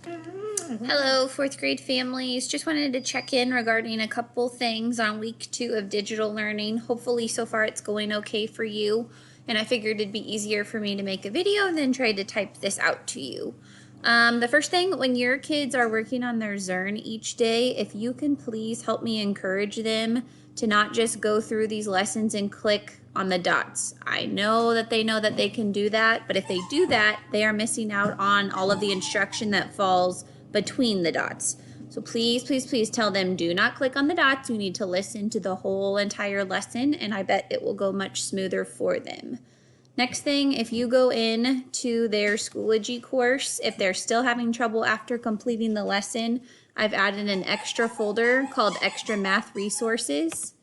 Hello, fourth grade families. Just wanted to check in regarding a couple things on week 2 of digital learning. Hopefully, so far it's going okay for you. And I figured it'd be easier for me to make a video than try to type this out to you. The first thing, when your kids are working on their Zearn each day, if you can please help me encourage them to not just go through these lessons and click on the dots. I know that they can do that, but if they do that, they are missing out on all of the instruction that falls between the dots. So please, please, please tell them, do not click on the dots. You need to listen to the whole entire lesson, and I bet it will go much smoother for them. Next thing, if you go in to their Schoology course, if they're still having trouble after completing the lesson, I've added an extra folder called Extra Math Resources.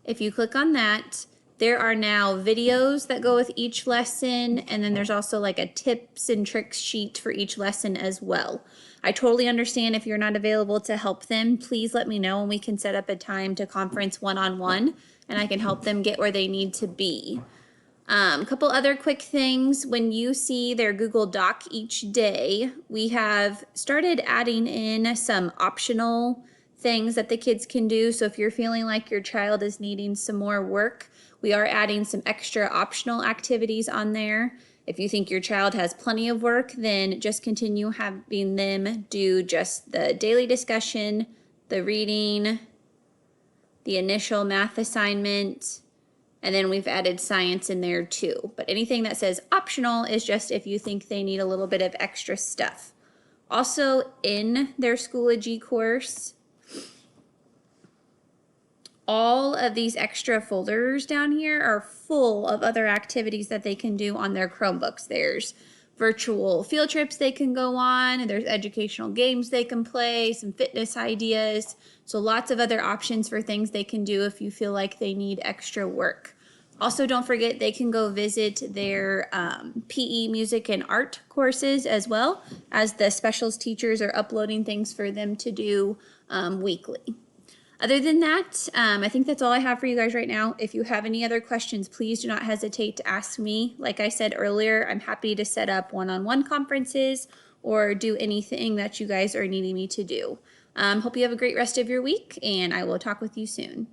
If you click on that, there are now videos that go with each lesson, and then there's also like a tips and tricks sheet for each lesson as well. I totally understand if you're not available to help them. Please let me know and we can set up a time to conference one-on-one, and I can help them get where they need to be. A couple other quick things. When you see their Google Doc each day, we have started adding in some optional things that the kids can do. So if you're feeling like your child is needing some more work, we are adding some extra optional activities on there. If you think your child has plenty of work, then just continue having them do just the daily discussion, the reading, the initial math assignment, and then we've added science in there too. But anything that says optional is just if you think they need a little bit of extra stuff. Also in their Schoology course, all of these extra folders down here are full of other activities that they can do on their Chromebooks. There's virtual field trips they can go on, there's educational games they can play, some fitness ideas. So lots of other options for things they can do if you feel like they need extra work. Also, don't forget they can go visit their PE, music, and art courses as well, as the specials teachers are uploading things for them to do weekly. Other than that, I think that's all I have for you guys right now. If you have any other questions, please do not hesitate to ask me. Like I said earlier, I'm happy to set up one-on-one conferences or do anything that you guys are needing me to do. Hope you have a great rest of your week, and I will talk with you soon.